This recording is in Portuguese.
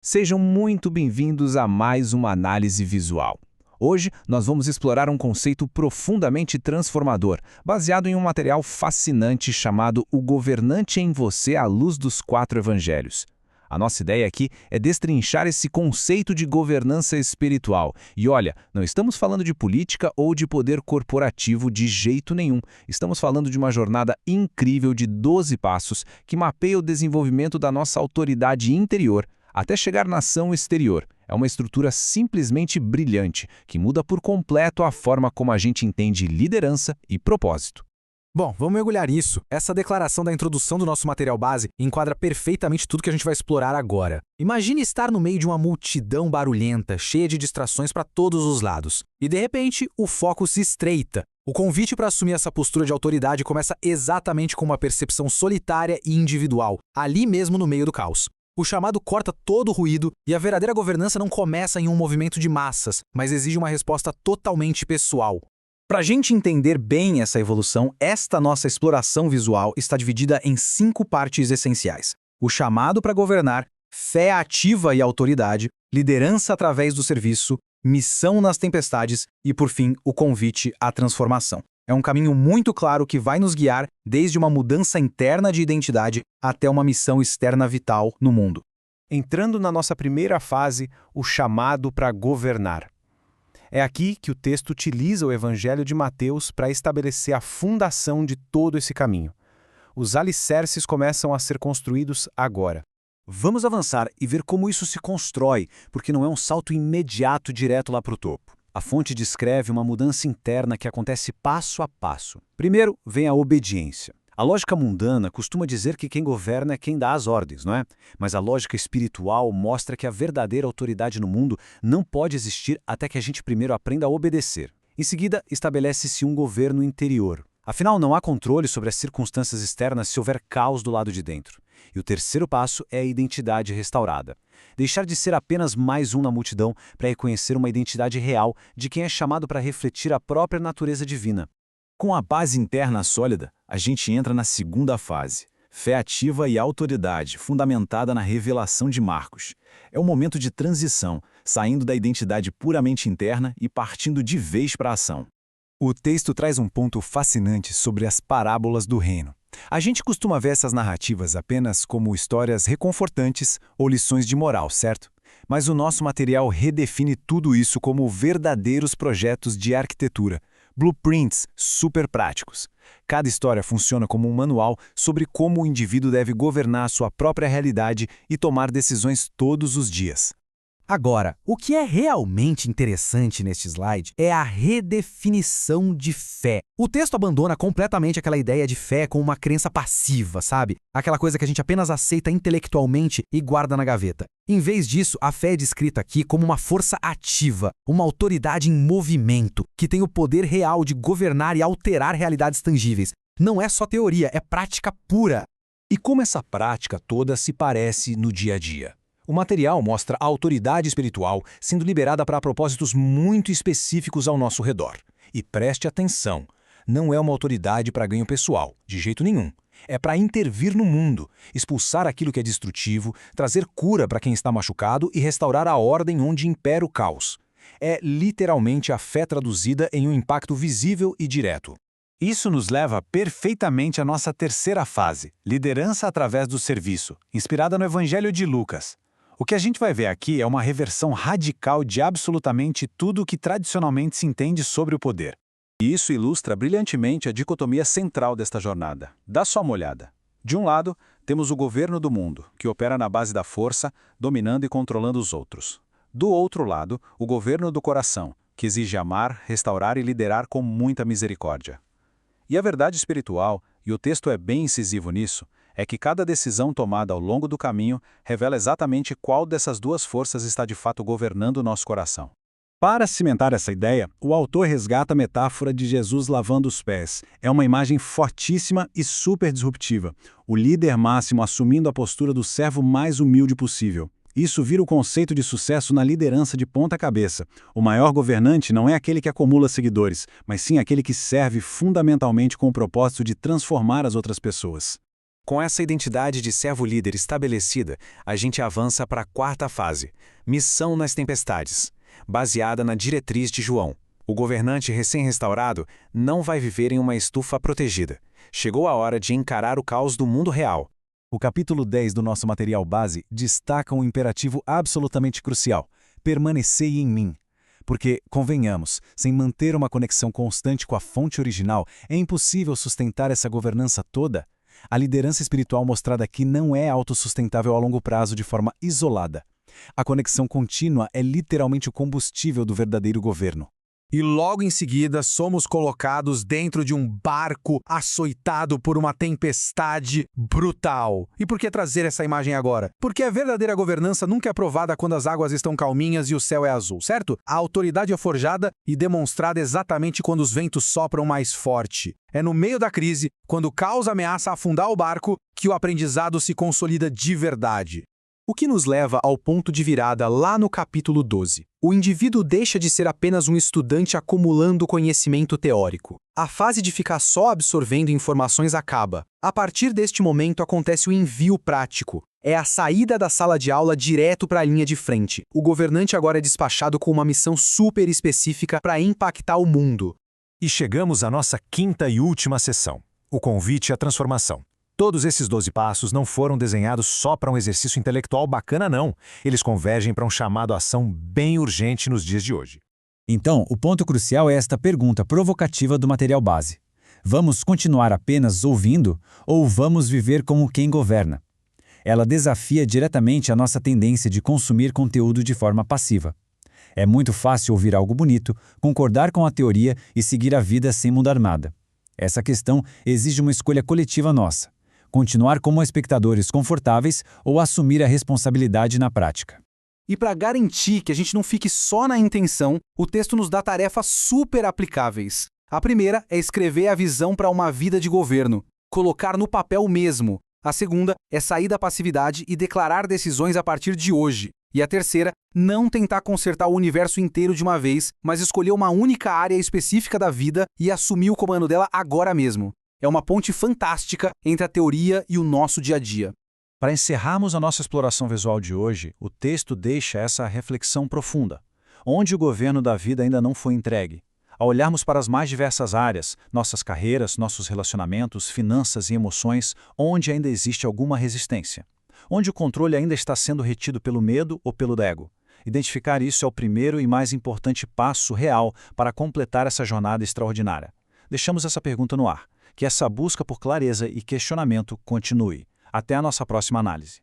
Sejam muito bem-vindos a mais uma análise visual. Hoje, nós vamos explorar um conceito profundamente transformador, baseado em um material fascinante chamado O Governante em Você à Luz dos Quatro Evangelhos. A nossa ideia aqui é destrinchar esse conceito de governança espiritual. E olha, não estamos falando de política ou de poder corporativo de jeito nenhum. Estamos falando de uma jornada incrível de 12 passos que mapeia o desenvolvimento da nossa autoridade interior até chegar na ação exterior. É uma estrutura simplesmente brilhante, que muda por completo a forma como a gente entende liderança e propósito. Bom, vamos mergulhar nisso. Essa declaração da introdução do nosso material base enquadra perfeitamente tudo que a gente vai explorar agora. Imagine estar no meio de uma multidão barulhenta, cheia de distrações para todos os lados. E de repente, o foco se estreita. O convite para assumir essa postura de autoridade começa exatamente com uma percepção solitária e individual, ali mesmo no meio do caos. O chamado corta todo o ruído e a verdadeira governança não começa em um movimento de massas, mas exige uma resposta totalmente pessoal. Para a gente entender bem essa evolução, esta nossa exploração visual está dividida em 5 partes essenciais: o chamado para governar, fé ativa e autoridade, liderança através do serviço, missão nas tempestades e, por fim, o convite à transformação. É um caminho muito claro que vai nos guiar desde uma mudança interna de identidade até uma missão externa vital no mundo. Entrando na nossa primeira fase, o chamado para governar. É aqui que o texto utiliza o Evangelho de Mateus para estabelecer a fundação de todo esse caminho. Os alicerces começam a ser construídos agora. Vamos avançar e ver como isso se constrói, porque não é um salto imediato direto lá para o topo. A fonte descreve uma mudança interna que acontece passo a passo. Primeiro, vem a obediência. A lógica mundana costuma dizer que quem governa é quem dá as ordens, não é? Mas a lógica espiritual mostra que a verdadeira autoridade no mundo não pode existir até que a gente primeiro aprenda a obedecer. Em seguida, estabelece-se um governo interior. Afinal, não há controle sobre as circunstâncias externas se houver caos do lado de dentro. E o terceiro passo é a identidade restaurada. Deixar de ser apenas mais um na multidão para reconhecer uma identidade real de quem é chamado para refletir a própria natureza divina. Com a base interna sólida, a gente entra na segunda fase, fé ativa e autoridade, fundamentada na revelação de Marcos. É um momento de transição, saindo da identidade puramente interna e partindo de vez para a ação. O texto traz um ponto fascinante sobre as parábolas do reino. A gente costuma ver essas narrativas apenas como histórias reconfortantes ou lições de moral, certo? Mas o nosso material redefine tudo isso como verdadeiros projetos de arquitetura, blueprints super práticos. Cada história funciona como um manual sobre como o indivíduo deve governar a sua própria realidade e tomar decisões todos os dias. Agora, o que é realmente interessante neste slide é a redefinição de fé. O texto abandona completamente aquela ideia de fé como uma crença passiva, sabe? Aquela coisa que a gente apenas aceita intelectualmente e guarda na gaveta. Em vez disso, a fé é descrita aqui como uma força ativa, uma autoridade em movimento, que tem o poder real de governar e alterar realidades tangíveis. Não é só teoria, é prática pura. E como essa prática toda se parece no dia a dia? O material mostra a autoridade espiritual sendo liberada para propósitos muito específicos ao nosso redor. E preste atenção, não é uma autoridade para ganho pessoal, de jeito nenhum. É para intervir no mundo, expulsar aquilo que é destrutivo, trazer cura para quem está machucado e restaurar a ordem onde impera o caos. É literalmente a fé traduzida em um impacto visível e direto. Isso nos leva perfeitamente à nossa terceira fase, liderança através do serviço, inspirada no Evangelho de Lucas. O que a gente vai ver aqui é uma reversão radical de absolutamente tudo o que tradicionalmente se entende sobre o poder. E isso ilustra brilhantemente a dicotomia central desta jornada. Dá só uma olhada. De um lado, temos o governo do mundo, que opera na base da força, dominando e controlando os outros. Do outro lado, o governo do coração, que exige amar, restaurar e liderar com muita misericórdia. E a verdade espiritual, e o texto é bem incisivo nisso, é que cada decisão tomada ao longo do caminho revela exatamente qual dessas duas forças está de fato governando o nosso coração. Para cimentar essa ideia, o autor resgata a metáfora de Jesus lavando os pés. É uma imagem fortíssima e super disruptiva. O líder máximo assumindo a postura do servo mais humilde possível. Isso vira o conceito de sucesso na liderança de ponta cabeça. O maior governante não é aquele que acumula seguidores, mas sim aquele que serve fundamentalmente com o propósito de transformar as outras pessoas. Com essa identidade de servo-líder estabelecida, a gente avança para a quarta fase, missão nas tempestades, baseada na diretriz de João. O governante recém-restaurado não vai viver em uma estufa protegida. Chegou a hora de encarar o caos do mundo real. O capítulo 10 do nosso material base destaca um imperativo absolutamente crucial: permanecei em mim. Porque, convenhamos, sem manter uma conexão constante com a fonte original, é impossível sustentar essa governança toda. A liderança espiritual mostrada aqui não é autossustentável a longo prazo de forma isolada. A conexão contínua é literalmente o combustível do verdadeiro governo. E logo em seguida somos colocados dentro de um barco açoitado por uma tempestade brutal. E por que trazer essa imagem agora? Porque a verdadeira governança nunca é provada quando as águas estão calminhas e o céu é azul, certo? A autoridade é forjada e demonstrada exatamente quando os ventos sopram mais forte. É no meio da crise, quando o caos ameaça afundar o barco, que o aprendizado se consolida de verdade. O que nos leva ao ponto de virada lá no capítulo 12. O indivíduo deixa de ser apenas um estudante acumulando conhecimento teórico. A fase de ficar só absorvendo informações acaba. A partir deste momento acontece o envio prático. É a saída da sala de aula direto para a linha de frente. O governante agora é despachado com uma missão super específica para impactar o mundo. E chegamos à nossa quinta e última sessão, o convite à transformação. Todos esses 12 passos não foram desenhados só para um exercício intelectual bacana, não. Eles convergem para um chamado à ação bem urgente nos dias de hoje. Então, o ponto crucial é esta pergunta provocativa do material base. Vamos continuar apenas ouvindo ou vamos viver como quem governa? Ela desafia diretamente a nossa tendência de consumir conteúdo de forma passiva. É muito fácil ouvir algo bonito, concordar com a teoria e seguir a vida sem mudar nada. Essa questão exige uma escolha coletiva nossa: continuar como espectadores confortáveis ou assumir a responsabilidade na prática. E para garantir que a gente não fique só na intenção, o texto nos dá tarefas super aplicáveis. A primeira é escrever a visão para uma vida de governo, colocar no papel mesmo. A segunda é sair da passividade e declarar decisões a partir de hoje. E a terceira, não tentar consertar o universo inteiro de uma vez, mas escolher uma única área específica da vida e assumir o comando dela agora mesmo. É uma ponte fantástica entre a teoria e o nosso dia a dia. Para encerrarmos a nossa exploração visual de hoje, o texto deixa essa reflexão profunda. Onde o governo da vida ainda não foi entregue? Ao olharmos para as mais diversas áreas, nossas carreiras, nossos relacionamentos, finanças e emoções, onde ainda existe alguma resistência? Onde o controle ainda está sendo retido pelo medo ou pelo ego? Identificar isso é o primeiro e mais importante passo real para completar essa jornada extraordinária. Deixamos essa pergunta no ar. Que essa busca por clareza e questionamento continue. Até a nossa próxima análise.